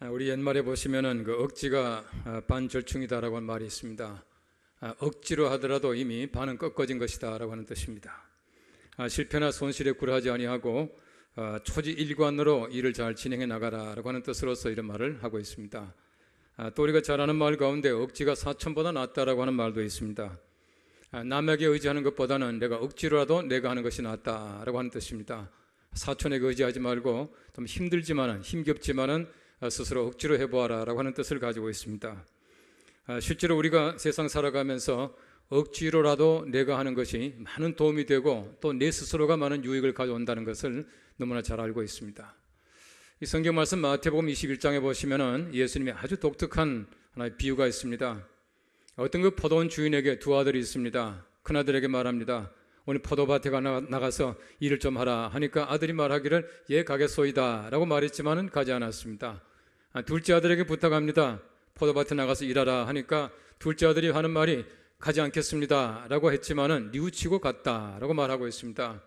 우리 옛말에 보시면은 그 억지가 반절충이다라고 하는 말이 있습니다. 억지로 하더라도 이미 반은 꺾어진 것이다라고 하는 뜻입니다. 실패나 손실에 굴하지 아니하고 초지일관으로 일을 잘 진행해 나가라라고 하는 뜻으로서 이런 말을 하고 있습니다. 또 우리가 잘 아는 말 가운데 억지가 사천보다 낫다라고 하는 말도 있습니다. 남에게 의지하는 것보다는 내가 억지로라도 내가 하는 것이 낫다라고 하는 뜻입니다. 사촌에게 의지하지 말고 좀 힘겹지만은 스스로 억지로 해보아라라고 하는 뜻을 가지고 있습니다. 실제로 우리가 세상 살아가면서 억지로라도 내가 하는 것이 많은 도움이 되고 또 내 스스로가 많은 유익을 가져온다는 것을 너무나 잘 알고 있습니다. 이 성경 말씀 마태복음 21장에 보시면은 예수님의 아주 독특한 하나의 비유가 있습니다. 어떤 그 포도원 주인에게 두 아들이 있습니다. 큰아들에게 말합니다. 오늘 포도밭에 나가서 일을 좀 하라 하니까 아들이 말하기를 예 가겠소이다 라고 말했지만은 가지 않았습니다. 둘째 아들에게 부탁합니다. 포도밭에 나가서 일하라 하니까 둘째 아들이 하는 말이 가지 않겠습니다 라고 했지만은 뉘우치고 갔다 라고 말하고 있습니다.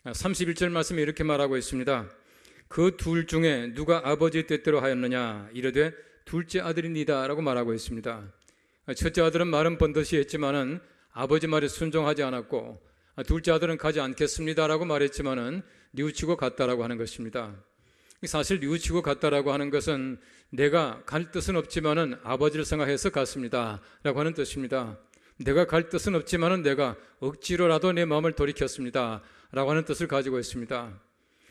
31절 말씀에 이렇게 말하고 있습니다. 그 둘 중에 누가 아버지의 뜻대로 하였느냐 이르되 둘째 아들이니다 라고 말하고 있습니다. 첫째 아들은 말은 번듯이 했지만은 아버지 말에 순종하지 않았고 둘째 아들은 가지 않겠습니다 라고 말했지만은 뉘우치고 갔다라고 하는 것입니다. 사실 뉘우치고 갔다라고 하는 것은 내가 갈 뜻은 없지만은 아버지를 생각해서 갔습니다 라고 하는 뜻입니다. 내가 갈 뜻은 없지만은 내가 억지로라도 내 마음을 돌이켰습니다 라고 하는 뜻을 가지고 있습니다.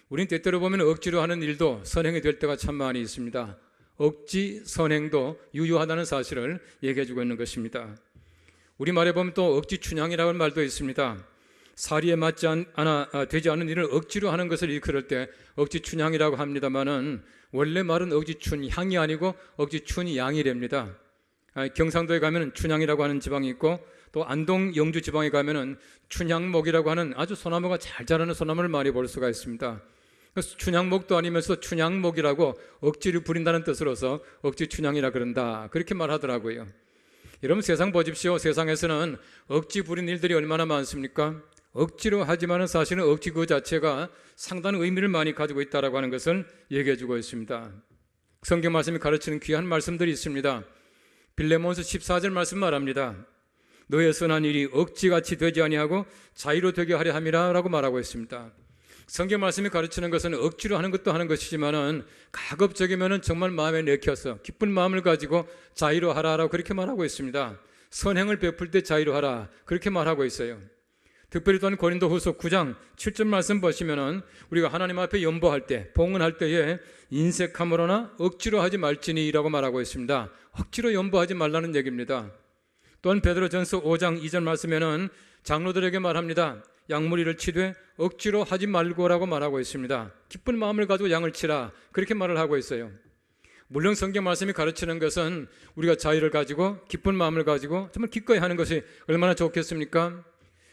우린 때때로 보면 억지로 하는 일도 선행이 될 때가 참 많이 있습니다. 억지 선행도 유효하다는 사실을 얘기해 주고 있는 것입니다. 우리말에 보면 또 억지 춘향이라고 하는 말도 있습니다. 사리에 맞지 되지 않은 일을 억지로 하는 것을 일컬을 때 억지 춘향이라고 합니다만은 원래 말은 억지 춘향이 아니고 억지 춘양이랍니다. 경상도에 가면은 춘향이라고 하는 지방이 있고 또 안동 영주 지방에 가면은 춘향목이라고 하는 아주 소나무가 잘 자라는 소나무를 많이 볼 수가 있습니다. 그래서 춘향목도 아니면서 춘향목이라고 억지를 부린다는 뜻으로서 억지 춘향이라 그런다 그렇게 말하더라고요. 여러분 세상 보십시오. 세상에서는 억지 부린 일들이 얼마나 많습니까? 억지로 하지만은 사실은 억지 그 자체가 상당한 의미를 많이 가지고 있다라고 하는 것을 얘기해 주고 있습니다. 성경 말씀이 가르치는 귀한 말씀들이 있습니다. 빌레몬서 14절 말씀 말합니다. 너의 선한 일이 억지같이 되지 아니하고 자유로 되게 하려 함이라 라고 말하고 있습니다. 성경 말씀이 가르치는 것은 억지로 하는 것도 하는 것이지만은 가급적이면은 정말 마음에 내켜서 기쁜 마음을 가지고 자유로 하라라고 그렇게 말하고 있습니다. 선행을 베풀 때 자유로 하라 그렇게 말하고 있어요. 특별히 또한 고린도후서 9장 7절 말씀 보시면은 우리가 하나님 앞에 연보할 때 봉헌할 때에 인색함으로나 억지로 하지 말지니라고 말하고 있습니다. 억지로 연보하지 말라는 얘기입니다. 또한 베드로전서 5장 2절 말씀에는 장로들에게 말합니다. 양무리를 치되 억지로 하지 말고라고 말하고 있습니다. 기쁜 마음을 가지고 양을 치라 그렇게 말을 하고 있어요. 물론 성경 말씀이 가르치는 것은 우리가 자유를 가지고 기쁜 마음을 가지고 정말 기꺼이 하는 것이 얼마나 좋겠습니까?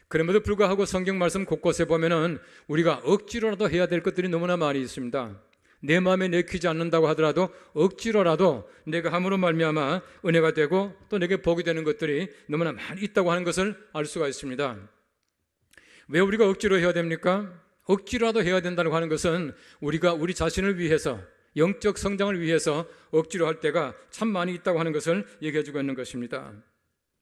그럼에도 불구하고 성경 말씀 곳곳에 보면은 우리가 억지로라도 해야 될 것들이 너무나 많이 있습니다. 내 마음에 내키지 않는다고 하더라도 억지로라도 내가 함으로 말미암아 은혜가 되고 또 내게 복이 되는 것들이 너무나 많이 있다고 하는 것을 알 수가 있습니다. 왜 우리가 억지로 해야 됩니까? 억지로라도 해야 된다고 하는 것은 우리가 우리 자신을 위해서 영적 성장을 위해서 억지로 할 때가 참 많이 있다고 하는 것을 얘기해 주고 있는 것입니다.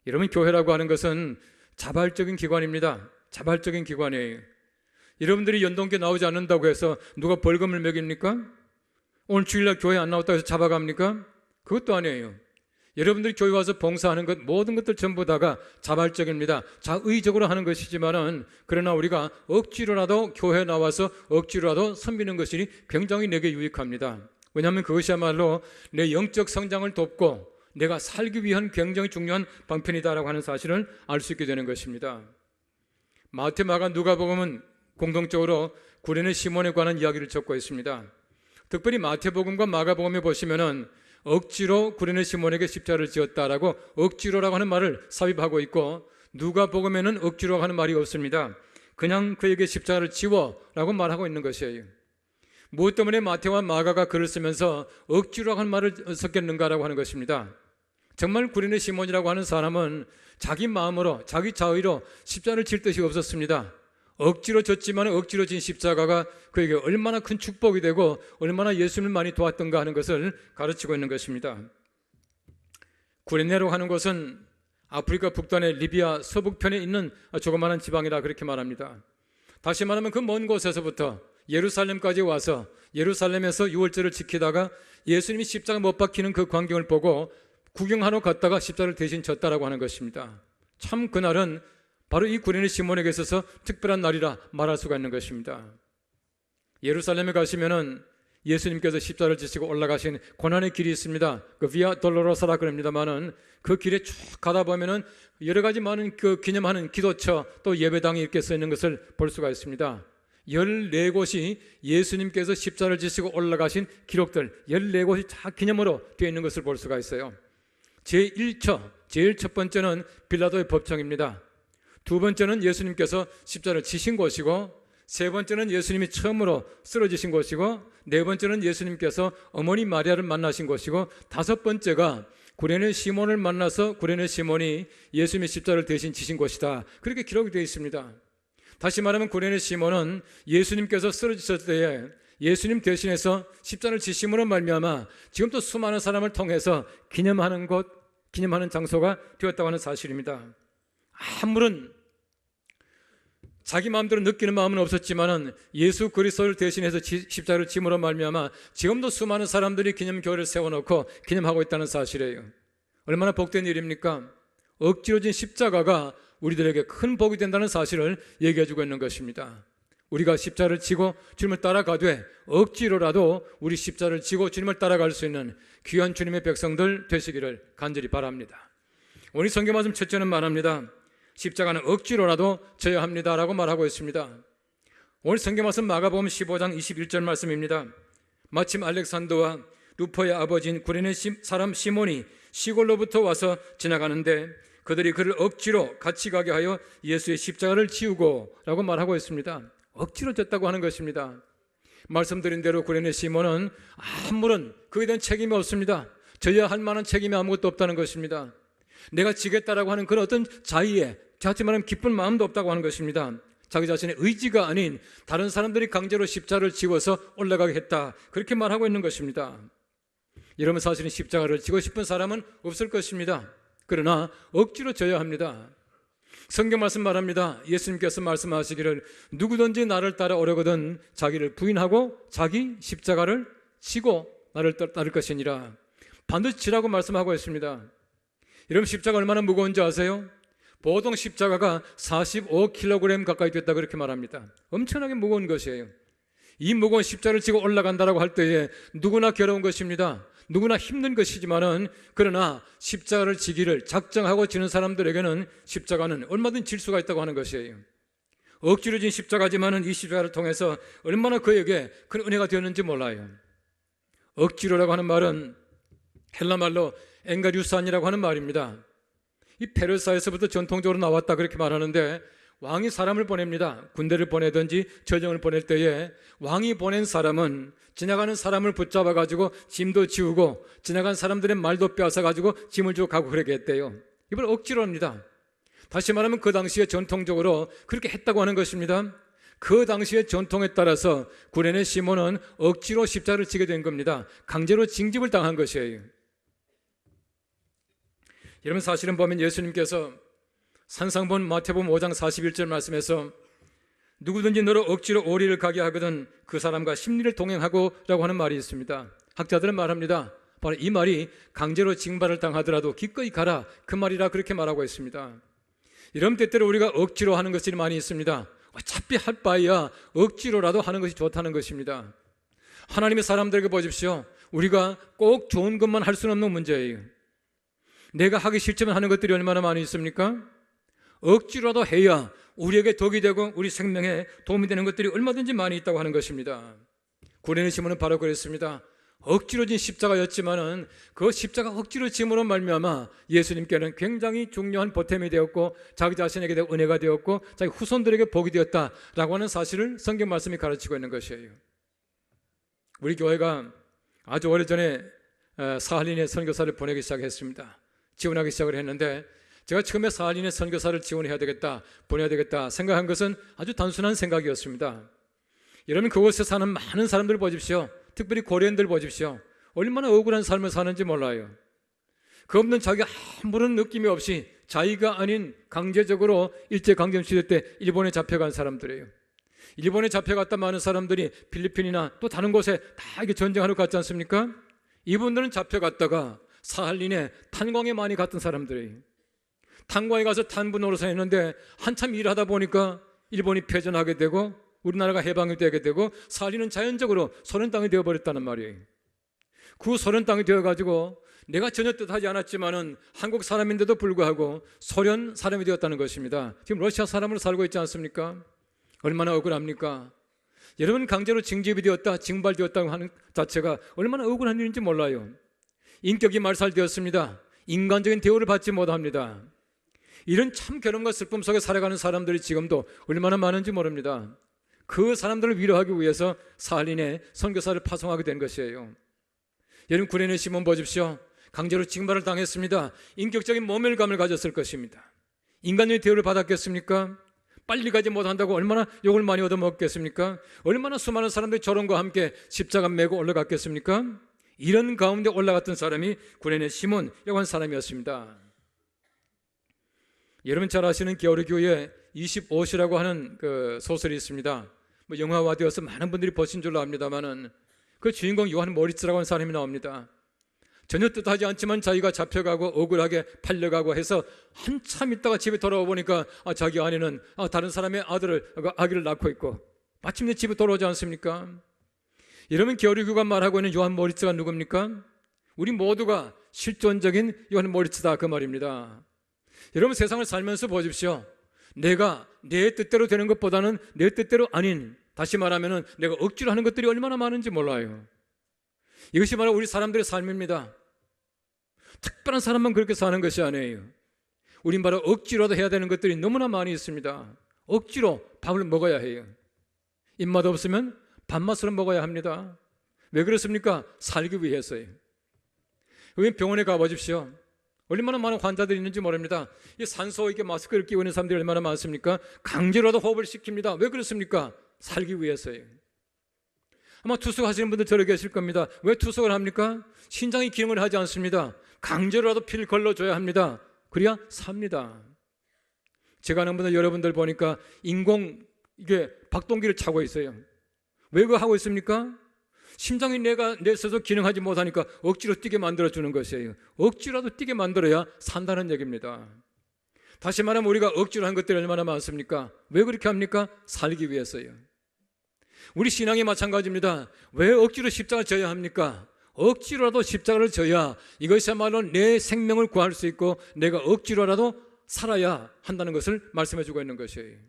여러분 교회라고 하는 것은 자발적인 기관입니다. 자발적인 기관이에요. 여러분들이 연동교회 나오지 않는다고 해서 누가 벌금을 매깁니까? 오늘 주일날 교회 안 나왔다고 해서 잡아갑니까? 그것도 아니에요. 여러분들이 교회 와서 봉사하는 것 모든 것들 전부 다가 자발적입니다. 자의적으로 하는 것이지만은 그러나 우리가 억지로라도 교회에 나와서 억지로라도 섬기는 것이 굉장히 내게 유익합니다. 왜냐하면 그것이야말로 내 영적 성장을 돕고 내가 살기 위한 굉장히 중요한 방편이다라고 하는 사실을 알 수 있게 되는 것입니다. 마태, 마가, 누가복음은 공동적으로 구레네 시몬에 관한 이야기를 적고 있습니다. 특별히 마태복음과 마가복음에 보시면은 억지로 구레네 시몬에게 십자가를 지었다라고 억지로라고 하는 말을 삽입하고 있고 누가복음에는 억지로 하는 말이 없습니다. 그냥 그에게 십자가를 지워라고 말하고 있는 것이에요. 무엇 때문에 마태와 마가가 글을 쓰면서 억지로 하는 말을 섞였는가라고 하는 것입니다. 정말 구레네 시몬이라고 하는 사람은 자기 마음으로 자기 자의로 십자가를 질 뜻이 없었습니다. 억지로 졌지만 억지로 진 십자가가 그에게 얼마나 큰 축복이 되고 얼마나 예수님을 많이 도왔던가 하는 것을 가르치고 있는 것입니다. 구레네로 하는 곳은 아프리카 북단의 리비아 서북편에 있는 조그마한 지방이라 그렇게 말합니다. 다시 말하면 그 먼 곳에서부터 예루살렘까지 와서 예루살렘에서 유월절을 지키다가 예수님이 십자가 못 박히는 그 광경을 보고 구경하러 갔다가 십자가를 대신 졌다라고 하는 것입니다. 참 그날은 바로 이 구레네 시몬에게 있어서 특별한 날이라 말할 수가 있는 것입니다. 예루살렘에 가시면은 예수님께서 십자가를 지시고 올라가신 고난의 길이 있습니다. 그 비아 돌로로사라 그럽니다만은 그 길에 쭉 가다 보면은 여러 가지 많은 그 기념하는 기도처 또 예배당이 이렇게 써 있는 것을 볼 수가 있습니다. 14곳이 예수님께서 십자가를 지시고 올라가신 기록들 14곳이 다 기념으로 되어 있는 것을 볼 수가 있어요. 제1처, 제일 첫 번째는 빌라도의 법정입니다. 두 번째는 예수님께서 십자가를 지신 곳이고, 세 번째는 예수님이 처음으로 쓰러지신 곳이고, 네 번째는 예수님께서 어머니 마리아를 만나신 곳이고, 다섯 번째가 구레네 시몬을 만나서 구레네 시몬이 예수님의 십자가를 대신 지신 곳이다. 그렇게 기록이 되어 있습니다. 다시 말하면 구레네 시몬은 예수님께서 쓰러지셨을 때에 예수님 대신해서 십자가를 지심으로 말미암아 지금도 수많은 사람을 통해서 기념하는 곳, 기념하는 장소가 되었다고 하는 사실입니다. 아무런 자기 마음대로 느끼는 마음은 없었지만은 예수 그리스도를 대신해서 십자가를 짐으로 말미암아 지금도 수많은 사람들이 기념교회를 세워놓고 기념하고 있다는 사실이에요. 얼마나 복된 일입니까? 억지로 진 십자가가 우리들에게 큰 복이 된다는 사실을 얘기해주고 있는 것입니다. 우리가 십자가를 지고 주님을 따라가되 억지로라도 우리 십자가를 지고 주님을 따라갈 수 있는 귀한 주님의 백성들 되시기를 간절히 바랍니다. 오늘 성경 말씀 첫째는 말합니다. 십자가는 억지로라도 져야 합니다라고 말하고 있습니다. 오늘 성경 말씀 마가복음 15장 21절 말씀입니다. 마침 알렉산더와 루포의 아버지인 구레네 사람 시몬이 시골로부터 와서 지나가는데 그들이 그를 억지로 같이 가게 하여 예수의 십자가를 지우고 라고 말하고 있습니다. 억지로 졌다고 하는 것입니다. 말씀드린 대로 구레네 시몬은 아무런 그에 대한 책임이 없습니다. 져야 할 만한 책임이 아무것도 없다는 것입니다. 내가 지겠다라고 하는 그런 어떤 자의에 자칫 말하면 기쁜 마음도 없다고 하는 것입니다. 자기 자신의 의지가 아닌 다른 사람들이 강제로 십자가를 지워서 올라가게 했다, 그렇게 말하고 있는 것입니다. 이러면 사실은 십자가를 지고 싶은 사람은 없을 것입니다. 그러나 억지로 져야 합니다. 성경 말씀 말합니다. 예수님께서 말씀하시기를 누구든지 나를 따라오려거든 자기를 부인하고 자기 십자가를 지고 나를 따를 것이니라. 반드시 지라고 말씀하고 있습니다. 여러분, 십자가 얼마나 무거운지 아세요? 보통 십자가가 45kg 가까이 됐다 그렇게 말합니다. 엄청나게 무거운 것이에요. 이 무거운 십자가를 지고 올라간다고 할 때에 누구나 괴로운 것입니다. 누구나 힘든 것이지만은 그러나 십자가를 지기를 작정하고 지는 사람들에게는 십자가는 얼마든 질 수가 있다고 하는 것이에요. 억지로 진 십자가지만은 이 십자가를 통해서 얼마나 그에게 큰 은혜가 되었는지 몰라요. 억지로라고 하는 말은 헬라 말로 엥가류산이라고 하는 말입니다. 이 페르사에서부터 전통적으로 나왔다 그렇게 말하는데, 왕이 사람을 보냅니다. 군대를 보내든지 저정을 보낼 때에 왕이 보낸 사람은 지나가는 사람을 붙잡아 가지고 짐도 지우고 지나간 사람들의 말도 빼앗아 가지고 짐을 주고 가고 그러게 했대요. 이걸 억지로 합니다. 다시 말하면 그 당시에 전통적으로 그렇게 했다고 하는 것입니다. 그 당시의 전통에 따라서 구레네 시몬은 억지로 십자가를 지게 된 겁니다. 강제로 징집을 당한 것이에요. 여러분, 사실은 보면 예수님께서 산상본 마태복음 5장 41절 말씀에서 누구든지 너로 억지로 오리를 가게 하거든 그 사람과 심리를 동행하고 라고 하는 말이 있습니다. 학자들은 말합니다. 바로 이 말이 강제로 징발을 당하더라도 기꺼이 가라, 그 말이라 그렇게 말하고 있습니다. 이런 때때로 우리가 억지로 하는 것들이 많이 있습니다. 어차피 할 바에야 억지로라도 하는 것이 좋다는 것입니다. 하나님의 사람들에게 보십시오. 우리가 꼭 좋은 것만 할 수는 없는 문제예요. 내가 하기 싫지만 하는 것들이 얼마나 많이 있습니까? 억지로라도 해야 우리에게 덕이 되고 우리 생명에 도움이 되는 것들이 얼마든지 많이 있다고 하는 것입니다. 구레네 시몬은 바로 그랬습니다. 억지로 진 십자가였지만은 그 십자가 억지로 짐으로 말미암아 예수님께는 굉장히 중요한 보탬이 되었고 자기 자신에게 은혜가 되었고 자기 후손들에게 복이 되었다라고 하는 사실을 성경 말씀이 가르치고 있는 것이에요. 우리 교회가 아주 오래전에 사할린에 선교사를 보내기 시작했습니다. 지원하기 시작을 했는데 제가 처음에 사할인의 선교사를 지원해야 되겠다, 보내야 되겠다 생각한 것은 아주 단순한 생각이었습니다. 여러분, 그곳에 사는 많은 사람들 보십시오. 특별히 고려인들 보십시오. 얼마나 억울한 삶을 사는지 몰라요. 그 없는 자기 아무런 느낌이 없이 자기가 아닌 강제적으로 일제강점시대 때 일본에 잡혀간 사람들이에요. 일본에 잡혀갔다 많은 사람들이 필리핀이나 또 다른 곳에 다 이게 전쟁하러 갔지 않습니까? 이분들은 잡혀갔다가 사할린에 탄광에 많이 갔던 사람들이에요. 탄광에 가서 탄부 노릇을 했는데 한참 일하다 보니까 일본이 패전하게 되고 우리나라가 해방이 되게 되고 사할린은 자연적으로 소련 땅이 되어버렸다는 말이에요. 그 소련 땅이 되어가지고 내가 전혀 뜻하지 않았지만은 한국 사람인데도 불구하고 소련 사람이 되었다는 것입니다. 지금 러시아 사람으로 살고 있지 않습니까? 얼마나 억울합니까? 여러분, 강제로 징집이 되었다, 징발되었다고 하는 자체가 얼마나 억울한 일인지 몰라요. 인격이 말살되었습니다. 인간적인 대우를 받지 못합니다. 이런 참 괴로움과 슬픔 속에 살아가는 사람들이 지금도 얼마나 많은지 모릅니다. 그 사람들을 위로하기 위해서 사할린에 선교사를 파송하게 된 것이에요. 여러분, 구레네 시몬 보십시오. 강제로 징발을 당했습니다. 인격적인 모멸감을 가졌을 것입니다. 인간적인 대우를 받았겠습니까? 빨리 가지 못한다고 얼마나 욕을 많이 얻어먹겠습니까? 얼마나 수많은 사람들이 저런과 함께 십자가 메고 올라갔겠습니까? 이런 가운데 올라갔던 사람이 구레네 시몬이라고 하는 사람이었습니다. 여러분 잘 아시는 게오르교의 25시라고 하는 그 소설이 있습니다. 뭐 영화화되어서 많은 분들이 보신 줄로 압니다만은 그 주인공 요한 모리츠라고 하는 사람이 나옵니다. 전혀 뜻하지 않지만 자기가 잡혀가고 억울하게 팔려가고 해서 한참 있다가 집에 돌아와 보니까 자기 아내는 다른 사람의 아기를 낳고 있고 마침내 집에 돌아오지 않습니까? 여러분, 게오르교가 말하고 있는 요한 모리츠가 누굽니까? 우리 모두가 실존적인 요한 모리츠다, 그 말입니다. 여러분, 세상을 살면서 보십시오. 내가 내 뜻대로 되는 것보다는 내 뜻대로 아닌, 다시 말하면 내가 억지로 하는 것들이 얼마나 많은지 몰라요. 이것이 바로 우리 사람들의 삶입니다. 특별한 사람만 그렇게 사는 것이 아니에요. 우린 바로 억지로라도 해야 되는 것들이 너무나 많이 있습니다. 억지로 밥을 먹어야 해요. 입맛 없으면 밥맛으로 먹어야 합니다. 왜 그렇습니까? 살기 위해서요. 여기 병원에 가보십시오. 얼마나 많은 환자들이 있는지 모릅니다. 이 산소, 이게 마스크를 끼고 있는 사람들이 얼마나 많습니까? 강제로라도 호흡을 시킵니다. 왜 그렇습니까? 살기 위해서요. 아마 투석하시는 분들 저러 계실 겁니다. 왜 투석을 합니까? 신장이 기능을 하지 않습니다. 강제로라도 피를 걸러줘야 합니다. 그래야 삽니다. 제가 아는 분들, 여러분들 보니까 인공 이게 박동기를 차고 있어요. 왜 그거 하고 있습니까? 심장이 내 스스로 기능하지 못하니까 억지로 뛰게 만들어주는 것이에요. 억지로라도 뛰게 만들어야 산다는 얘기입니다. 다시 말하면 우리가 억지로 한 것들이 얼마나 많습니까? 왜 그렇게 합니까? 살기 위해서요. 우리 신앙이 마찬가지입니다. 왜 억지로 십자가를 져야 합니까? 억지로라도 십자가를 져야 이것이야말로 내 생명을 구할 수 있고 내가 억지로라도 살아야 한다는 것을 말씀해주고 있는 것이에요.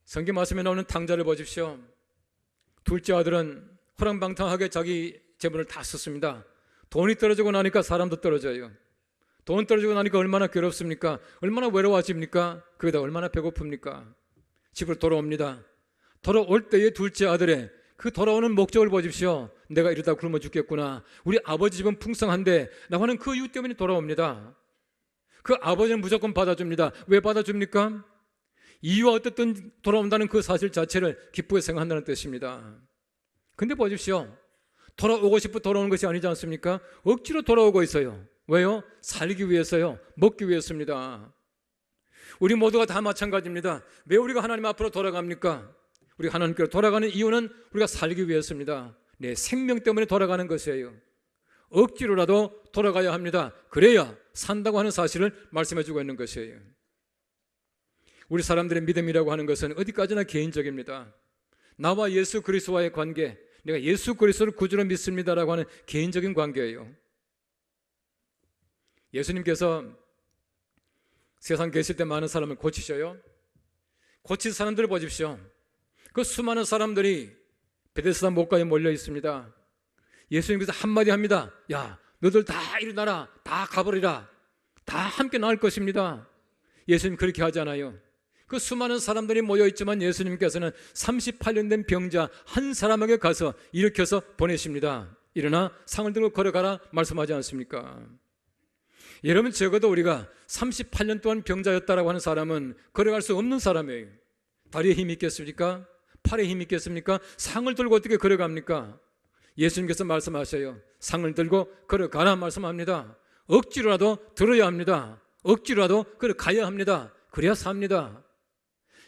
성경 말씀에 나오는 탕자를 보십시오. 둘째 아들은 호랑방탕하게 자기 재물을 다 썼습니다. 돈이 떨어지고 나니까 사람도 떨어져요. 돈 떨어지고 나니까 얼마나 괴롭습니까? 얼마나 외로워집니까? 그게다 얼마나 배고픕니까? 집으로 돌아옵니다. 돌아올 때의 둘째 아들의 그 돌아오는 목적을 보십시오. 내가 이러다 굶어 죽겠구나. 우리 아버지 집은 풍성한데 라고 하는 그 이유 때문에 돌아옵니다. 그 아버지는 무조건 받아줍니다. 왜 받아줍니까? 이유가 어떻든 돌아온다는 그 사실 자체를 기쁘게 생각한다는 뜻입니다. 근데 보십시오. 돌아오고 싶어 돌아오는 것이 아니지 않습니까? 억지로 돌아오고 있어요. 왜요? 살기 위해서요. 먹기 위해서입니다. 우리 모두가 다 마찬가지입니다. 왜 우리가 하나님 앞으로 돌아갑니까? 우리가 하나님께로 돌아가는 이유는 우리가 살기 위해서입니다. 내 생명 때문에 돌아가는 것이에요. 억지로라도 돌아가야 합니다. 그래야 산다고 하는 사실을 말씀해주고 있는 것이에요. 우리 사람들의 믿음이라고 하는 것은 어디까지나 개인적입니다. 나와 예수 그리스도와의 관계, 내가 예수 그리스도를 구주로 믿습니다라고 하는 개인적인 관계예요. 예수님께서 세상 계실 때 많은 사람을 고치셔요. 고친 사람들을 보십시오. 그 수많은 사람들이 베데스다 못가에 몰려 있습니다. 예수님께서 한마디 합니다. 야, 너들 다 일어나라. 다 가버리라. 다 함께 나을 것입니다. 예수님 그렇게 하잖아요. 그 수많은 사람들이 모여있지만 예수님께서는 38년 된 병자 한 사람에게 가서 일으켜서 보내십니다. 일어나 상을 들고 걸어가라 말씀하지 않습니까? 여러분, 적어도 우리가 38년 동안 병자였다라고 하는 사람은 걸어갈 수 없는 사람이에요. 다리에 힘이 있겠습니까? 팔에 힘이 있겠습니까? 상을 들고 어떻게 걸어갑니까? 예수님께서 말씀하셔요. 상을 들고 걸어가라 말씀합니다. 억지로라도 들어야 합니다. 억지로라도 걸어가야 합니다. 그래야 삽니다.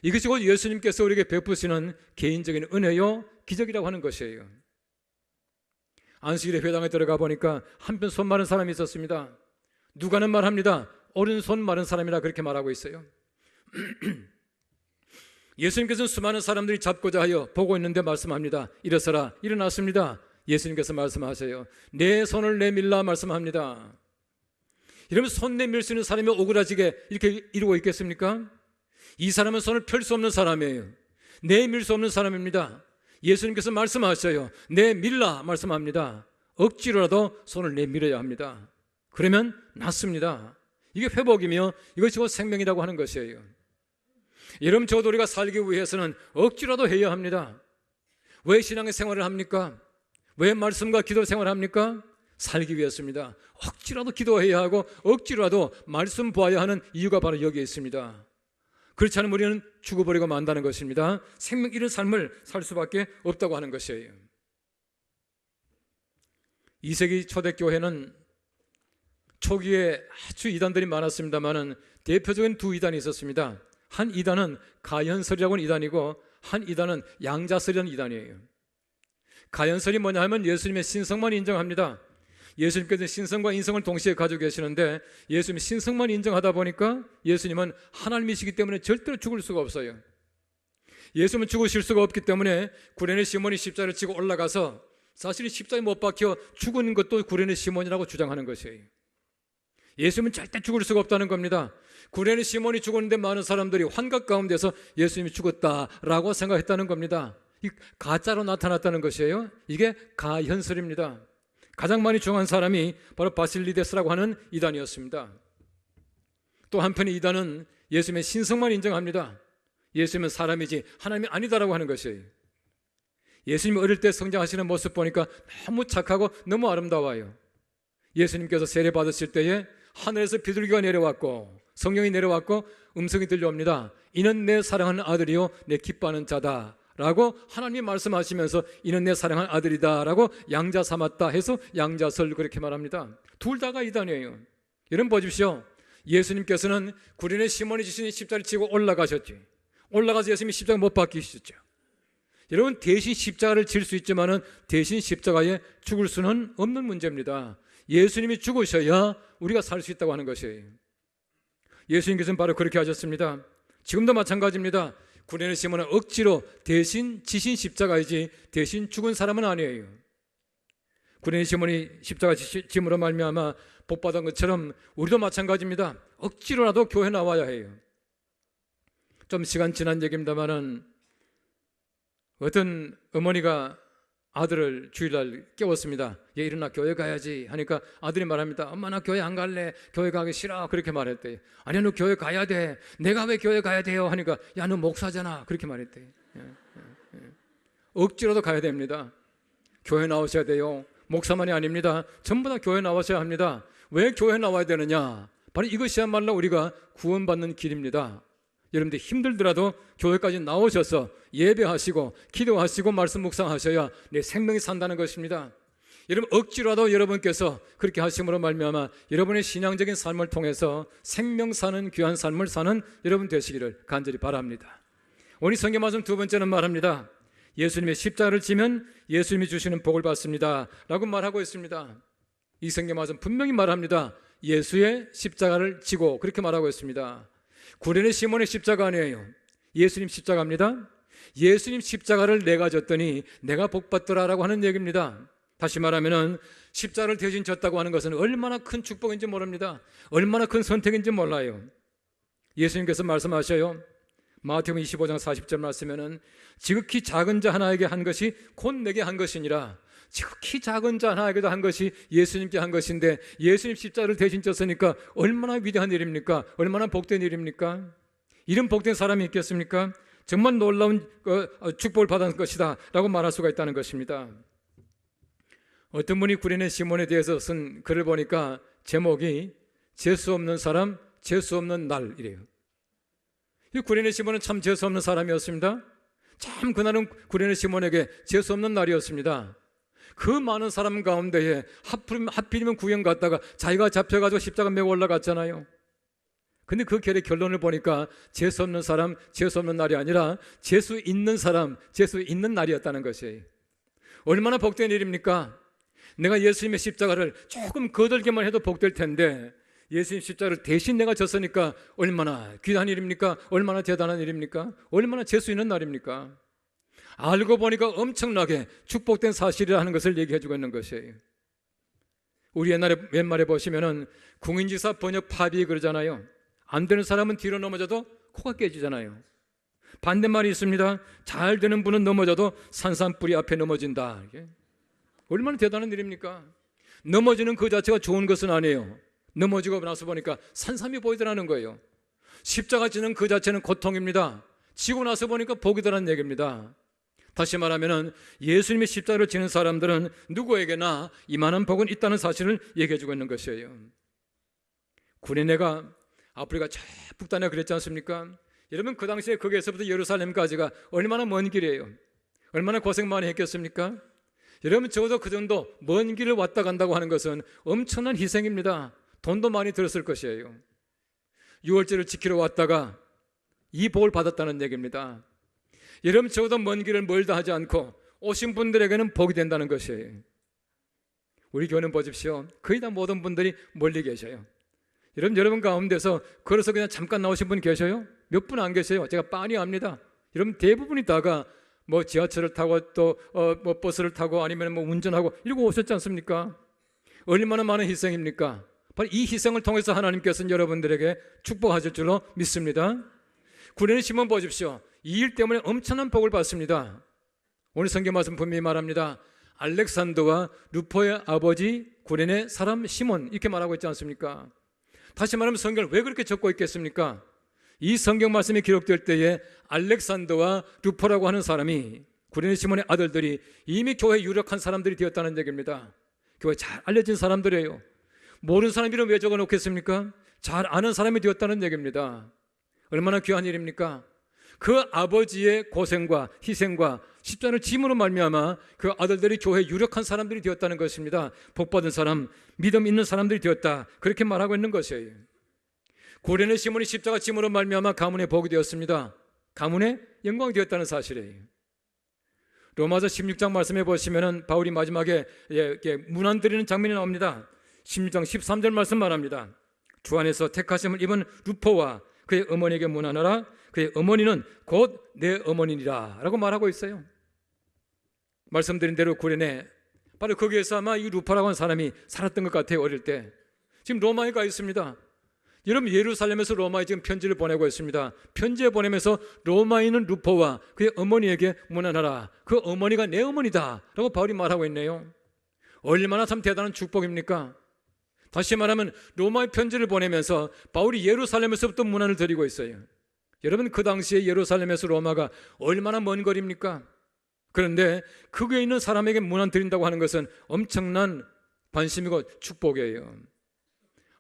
이것이 곧 예수님께서 우리에게 베푸시는 개인적인 은혜요 기적이라고 하는 것이에요. 안식일에 회당에 들어가 보니까 한편 손 마른 사람이 있었습니다. 누가는 말합니다. 오른손 마른 사람이라 그렇게 말하고 있어요. 예수님께서는 수많은 사람들이 잡고자 하여 보고 있는데 말씀합니다. 일어서라. 일어났습니다. 예수님께서 말씀하세요. 내 손을 내밀라 말씀합니다. 여러분, 손 내밀 수 있는 사람이 오그라지게 이렇게 이루고 있겠습니까? 이 사람은 손을 펼 수 없는 사람이에요. 내밀 수 없는 사람입니다. 예수님께서 말씀하셔요. 내밀라 말씀합니다. 억지로라도 손을 내밀어야 합니다. 그러면 낫습니다. 이게 회복이며 이것이 곧 생명이라고 하는 것이에요. 여러분, 저도 우리가 살기 위해서는 억지로라도 해야 합니다. 왜 신앙의 생활을 합니까? 왜 말씀과 기도 생활을 합니까? 살기 위해서입니다. 억지로라도 기도해야 하고 억지로라도 말씀 보아야 하는 이유가 바로 여기에 있습니다. 그렇지 않으면 우리는 죽어버리고 만다는 것입니다. 생명 이런 삶을 살 수밖에 없다고 하는 것이에요. 2세기 초대교회는 초기에 아주 이단들이 많았습니다만 대표적인 두 이단이 있었습니다. 한 이단은 가현설이라고 하는 이단이고 한 이단은 양자설이라는 이단이에요. 가현설이 뭐냐 하면 예수님의 신성만 인정합니다. 예수님께서 신성과 인성을 동시에 가지고 계시는데 예수님이 신성만 인정하다 보니까 예수님은 하나님이시기 때문에 절대로 죽을 수가 없어요. 예수님은 죽으실 수가 없기 때문에 구레네 시몬이 십자가를 지고 올라가서 사실 십자가에 못 박혀 죽은 것도 구레네 시몬이라고 주장하는 것이에요. 예수님은 절대 죽을 수가 없다는 겁니다. 구레네 시몬이 죽었는데 많은 사람들이 환각 가운데서 예수님이 죽었다라고 생각했다는 겁니다. 이 가짜로 나타났다는 것이에요. 이게 가현설입니다. 가장 많이 중요한 사람이 바로 바실리데스라고 하는 이단이었습니다. 또 한편의 이단은 예수님의 신성만 인정합니다. 예수님은 사람이지 하나님이 아니다라고 하는 것이에요. 예수님이 어릴 때 성장하시는 모습 보니까 너무 착하고 너무 아름다워요. 예수님께서 세례 받으실 때에 하늘에서 비둘기가 내려왔고 성령이 내려왔고 음성이 들려옵니다. 이는 내 사랑하는 아들이요 내 기뻐하는 자다 라고 하나님이 말씀하시면서 이는 내 사랑하는 아들이다 라고 양자 삼았다 해서 양자설 그렇게 말합니다. 둘 다가 이단이에요. 여러분 보십시오. 예수님께서는 구레네 시몬이 주신 십자가를 지고 올라가셨지. 올라가서 예수님이 십자가 못 박히셨죠. 여러분, 대신 십자가를 질 수 있지만은 대신 십자가에 죽을 수는 없는 문제입니다. 예수님이 죽으셔야 우리가 살 수 있다고 하는 것이에요. 예수님께서는 바로 그렇게 하셨습니다. 지금도 마찬가지입니다. 구레네 시몬은 억지로 대신 지신 십자가이지 대신 죽은 사람은 아니에요. 구레네 시몬이 십자가 짐으로 말미암아 복받은 것처럼 우리도 마찬가지입니다. 억지로라도 교회 나와야 해요. 좀 시간 지난 얘기입니다만은 어떤 어머니가 아들을 주일날 깨웠습니다. 얘 일어나 교회 가야지 하니까 아들이 말합니다. 엄마 나 교회 안 갈래. 교회 가기 싫어. 그렇게 말했대요. 아니야 너 교회 가야 돼. 내가 왜 교회 가야 돼요? 하니까 야 너 목사잖아. 그렇게 말했대요. 억지로도 가야 됩니다. 교회 나오셔야 돼요. 목사만이 아닙니다. 전부 다 교회 나와셔야 합니다. 왜 교회 나와야 되느냐? 바로 이것이야말로 우리가 구원받는 길입니다. 여러분들 힘들더라도 교회까지 나오셔서 예배하시고 기도하시고 말씀 묵상하셔야 내 생명이 산다는 것입니다. 여러분 억지로라도 여러분께서 그렇게 하심으로 말미암아 여러분의 신앙적인 삶을 통해서 생명 사는 귀한 삶을 사는 여러분 되시기를 간절히 바랍니다. 오늘 성경 말씀 두 번째는 말합니다. 예수님의 십자가를 지면 예수님이 주시는 복을 받습니다 라고 말하고 있습니다. 이 성경 말씀 분명히 말합니다. 예수의 십자가를 지고 그렇게 말하고 있습니다. 구레네 시몬의 십자가 아니에요. 예수님 십자가입니다. 예수님 십자가를 내가 졌더니 내가 복받더라라고 하는 얘기입니다. 다시 말하면 십자가를 대신 졌다고 하는 것은 얼마나 큰 축복인지 모릅니다. 얼마나 큰 선택인지 몰라요. 예수님께서 말씀하셔요. 마태복음 25장 40절 말씀에는 지극히 작은 자 하나에게 한 것이 곧 내게 한 것이니라. 지극히 작은 자 하나에게도 한 것이 예수님께 한 것인데 예수님 십자가를 대신 졌으니까 얼마나 위대한 일입니까? 얼마나 복된 일입니까? 이런 복된 사람이 있겠습니까? 정말 놀라운 축복을 받은 것이다 라고 말할 수가 있다는 것입니다. 어떤 분이 구레네 시몬에 대해서 쓴 글을 보니까 제목이 재수 없는 사람, 재수 없는 날이래요. 이 구레네 시몬은 참 재수 없는 사람이었습니다. 참 그날은 구레네 시몬에게 재수 없는 날이었습니다. 그 많은 사람 가운데에 하필이면 구경 갔다가 자기가 잡혀가지고 십자가 메고 올라갔잖아요. 근데 그 결론을 보니까 재수 없는 사람, 재수 없는 날이 아니라 재수 있는 사람, 재수 있는 날이었다는 것이에요. 얼마나 복된 일입니까? 내가 예수님의 십자가를 조금 거들기만 해도 복될 텐데 예수님 십자가를 대신 내가 졌으니까 얼마나 귀한 일입니까? 얼마나 대단한 일입니까? 얼마나 재수 있는 날입니까? 알고 보니까 엄청나게 축복된 사실이라는 것을 얘기해주고 있는 것이에요. 우리 옛날에 웬말에 보시면은 궁인지사 번역 파비 그러잖아요. 안 되는 사람은 뒤로 넘어져도 코가 깨지잖아요. 반대말이 있습니다. 잘 되는 분은 넘어져도 산산뿌리 앞에 넘어진다. 이게 얼마나 대단한 일입니까? 넘어지는 그 자체가 좋은 것은 아니에요. 넘어지고 나서 보니까 산삼이 보이더라는 거예요. 십자가 지는 그 자체는 고통입니다. 지고 나서 보니까 복이더라는 얘기입니다. 다시 말하면 예수님의 십자가를 지는 사람들은 누구에게나 이만한 복은 있다는 사실을 얘기해주고 있는 것이에요. 구레네가 아프리카 저 북단에 그랬지 않습니까? 여러분 그 당시에 거기에서부터 예루살렘까지가 얼마나 먼 길이에요. 얼마나 고생 많이 했겠습니까? 여러분 적어도 그 정도 먼 길을 왔다 간다고 하는 것은 엄청난 희생입니다. 돈도 많이 들었을 것이에요. 유월절을 지키러 왔다가 이 복을 받았다는 얘기입니다. 여러분 적어도 먼 길을 멀다 하지 않고 오신 분들에게는 복이 된다는 것이에요. 우리 교회는 보십시오. 거의 다 모든 분들이 멀리 계셔요. 여러분 가운데서 걸어서 그냥 잠깐 나오신 분 계셔요? 몇 분 안 계세요? 제가 빤히 압니다. 여러분 대부분이 다가 뭐 지하철을 타고 또 뭐 버스를 타고 아니면 뭐 운전하고 이러고 오셨지 않습니까? 얼마나 많은 희생입니까? 바로 이 희생을 통해서 하나님께서는 여러분들에게 축복하실 줄로 믿습니다. 구레네 시몬 보십시오. 이 일 때문에 엄청난 복을 받습니다. 오늘 성경 말씀 분명히 말합니다. 알렉산더와 루포의 아버지 구레네 사람 시몬 이렇게 말하고 있지 않습니까? 다시 말하면 성경을 왜 그렇게 적고 있겠습니까? 이 성경 말씀이 기록될 때에 알렉산더와 루포라고 하는 사람이 구레네 시몬의 아들들이 이미 교회에 유력한 사람들이 되었다는 얘기입니다. 교회에 잘 알려진 사람들이에요. 모르는 사람 이름 왜 적어놓겠습니까? 잘 아는 사람이 되었다는 얘기입니다. 얼마나 귀한 일입니까? 그 아버지의 고생과 희생과 십자가를 짐으로 말미암아 그 아들들이 교회에 유력한 사람들이 되었다는 것입니다. 복받은 사람, 믿음 있는 사람들이 되었다. 그렇게 말하고 있는 것이에요. 구레네 시몬이 십자가 짐으로 말미암아 가문의 복이 되었습니다. 가문의 영광이 되었다는 사실이에요. 로마서 16장 말씀해 보시면은 바울이 마지막에 문안 드리는 장면이 나옵니다. 16장 13절 말씀 말합니다. 주 안에서 택하심을 입은 루포와 그의 어머니에게 문안하라. 그의 어머니는 곧 내 어머니니라 라고 말하고 있어요. 말씀드린 대로 구레네 바로 거기에서 아마 이 루파라고 하는 사람이 살았던 것 같아요. 어릴 때. 지금 로마에 가 있습니다. 여러분 예루살렘에서 로마에 지금 편지를 보내고 있습니다. 편지에 보내면서 로마인은 루포와 그의 어머니에게 문안하라. 그 어머니가 내 어머니다 라고 바울이 말하고 있네요. 얼마나 참 대단한 축복입니까? 다시 말하면 로마의 편지를 보내면서 바울이 예루살렘에서부터 문안을 드리고 있어요. 여러분 그 당시에 예루살렘에서 로마가 얼마나 먼 거리입니까? 그런데 그게 있는 사람에게 문안 드린다고 하는 것은 엄청난 관심이고 축복이에요.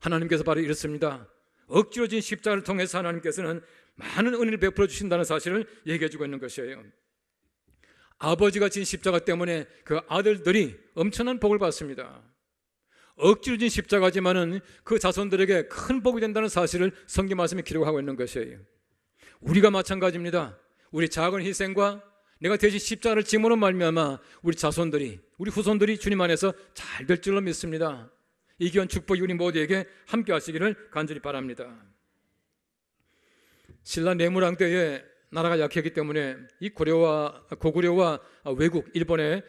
하나님께서 바로 이렇습니다. 억지로 진 십자가를 통해서 하나님께서는 많은 은혜를 베풀어 주신다는 사실을 얘기해 주고 있는 것이에요. 아버지가 진 십자가 때문에 그 아들들이 엄청난 복을 받습니다. 억지로 진 십자가지만은 그 자손들에게 큰 복이 된다는 사실을 성경 말씀에 기록하고 있는 것이에요. 우리가 마찬가지입니다. 우리 작은 희생과 내가 대신 십자가를 짐으로 말미암아 우리 자손들이 우리 후손들이 주님 안에서 잘 될 줄로 믿습니다. 이 귀한 축복이 우리 모두에게 함께 하시기를 간절히 바랍니다. 신라 내무랑 때에 나라가 약했기 때문에 이 고구려와 외국 일본의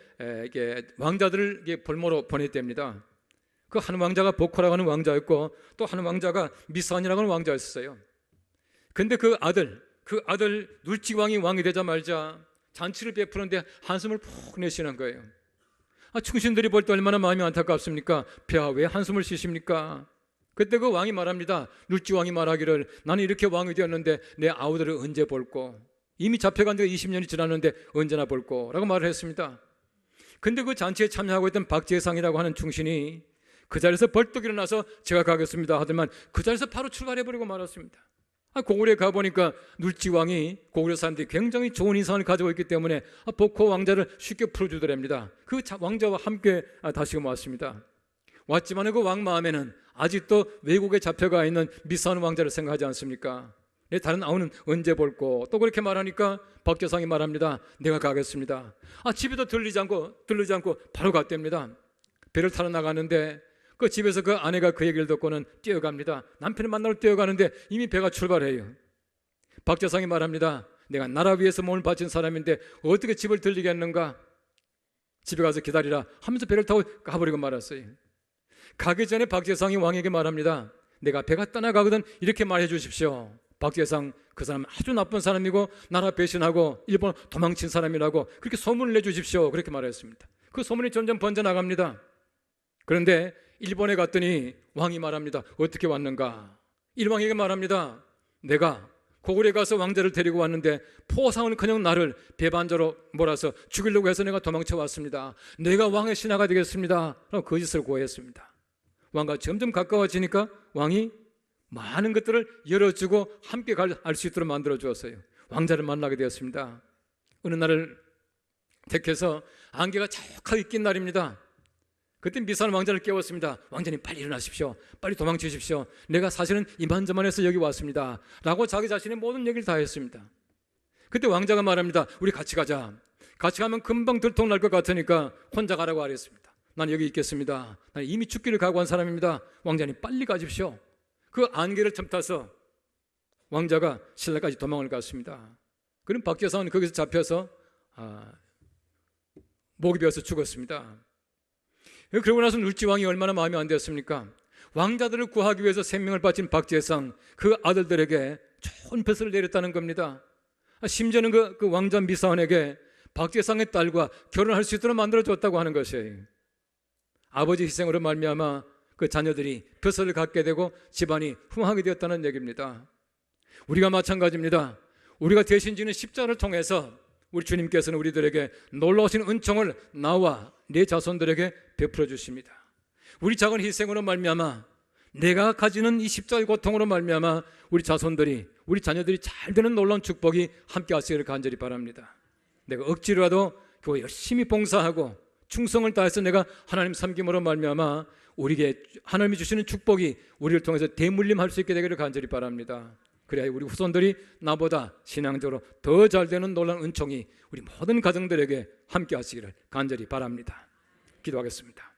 왕자들을 볼모로 보냈답니다. 그 한 왕자가 보코라고 하는 왕자였고 또 한 왕자가 미산이라고 하는 왕자였어요. 근데 그 아들 눌치왕이 왕이 되자마자 잔치를 베푸는데 한숨을 푹 내쉬는 거예요. 충신들이 볼 때 얼마나 마음이 안타깝습니까? 폐하 왜 한숨을 쉬십니까? 그때 그 왕이 말합니다. 눌치왕이 말하기를 나는 이렇게 왕이 되었는데 내 아우들을 언제 볼꼬? 이미 잡혀간 지가 20년이 지났는데 언제나 볼꼬? 라고 말을 했습니다. 근데 그 잔치에 참여하고 있던 박재상이라고 하는 충신이 그 자리에서 벌떡 일어나서 제가 가겠습니다 하더만 그 자리에서 바로 출발해버리고 말았습니다. 고구려에 가보니까 눌지왕이 고구려 사람들이 굉장히 좋은 인상을 가지고 있기 때문에 복호 왕자를 쉽게 풀어주더랍니다. 그 왕자와 함께 다시금 왔습니다. 왔지만 그 왕 마음에는 아직도 외국에 잡혀가 있는 미사한 왕자를 생각하지 않습니까? 내 다른 아우는 언제 볼꼬? 또 그렇게 말하니까 박재상이 말합니다. 내가 가겠습니다. 집에도 들르지 않고 바로 갔답니다. 배를 타러 나가는데 그 집에서 그 아내가 그 얘기를 듣고는 뛰어갑니다. 남편을 만나러 뛰어가는데 이미 배가 출발해요. 박재상이 말합니다. 내가 나라 위해서 몸을 바친 사람인데 어떻게 집을 들리겠는가? 집에 가서 기다리라 하면서 배를 타고 가버리고 말았어요. 가기 전에 박재상이 왕에게 말합니다. 내가 배가 떠나가거든 이렇게 말해 주십시오. 박재상 그 사람은 아주 나쁜 사람이고 나라 배신하고 일본 도망친 사람이라고 그렇게 소문을 내주십시오. 그렇게 말했습니다. 그 소문이 점점 번져나갑니다. 그런데 일본에 갔더니 왕이 말합니다. 어떻게 왔는가? 일왕에게 말합니다. 내가 고구려에 가서 왕자를 데리고 왔는데 포상은커녕 나를 배반자로 몰아서 죽이려고 해서 내가 도망쳐 왔습니다. 내가 왕의 신하가 되겠습니다. 라고 거짓을 고했습니다. 왕과 점점 가까워지니까 왕이 많은 것들을 열어주고 함께 갈 수 있도록 만들어 주었어요. 왕자를 만나게 되었습니다. 어느 날을 택해서 안개가 자욱하게 낀 날입니다. 그때 미사한 왕자를 깨웠습니다. 왕자님 빨리 일어나십시오. 빨리 도망치십시오. 내가 사실은 이만저만해서 여기 왔습니다. 라고 자기 자신의 모든 얘기를 다 했습니다. 그때 왕자가 말합니다. 우리 같이 가자. 같이 가면 금방 들통날 것 같으니까 혼자 가라고 하랬습니다. 난 여기 있겠습니다. 난 이미 죽기를 각오한 사람입니다. 왕자님 빨리 가십시오. 그 안개를 틈타서 왕자가 신라까지 도망을 갔습니다. 그럼 박재상은 거기서 잡혀서 목이 베어서 죽었습니다. 그러고 나서 눌지왕이 얼마나 마음이 안 됐습니까? 왕자들을 구하기 위해서 생명을 바친 박재상 그 아들들에게 좋은 벼슬을 내렸다는 겁니다. 심지어는 그 왕자 미사원에게 박재상의 딸과 결혼할 수 있도록 만들어줬다고 하는 것이에요. 아버지 희생으로 말미암아 그 자녀들이 벼슬을 갖게 되고 집안이 흥하게 되었다는 얘기입니다. 우리가 마찬가지입니다. 우리가 대신 지는 십자가를 통해서 우리 주님께서는 우리들에게 놀라우신 은총을 나와 내 자손들에게 베풀어 주십니다. 우리 작은 희생으로 말미암아 내가 가지는 이 십자가의 고통으로 말미암아 우리 자손들이 우리 자녀들이 잘 되는 놀라운 축복이 함께 하시기를 간절히 바랍니다. 내가 억지로라도 교회 열심히 봉사하고 충성을 다해서 내가 하나님 섬김으로 말미암아 우리에게 하나님이 주시는 축복이 우리를 통해서 대물림할 수 있게 되기를 간절히 바랍니다. 그래야 우리 후손들이 나보다 신앙적으로 더 잘 되는 놀라운 은총이 우리 모든 가정들에게 함께 하시기를 간절히 바랍니다. 기도하겠습니다.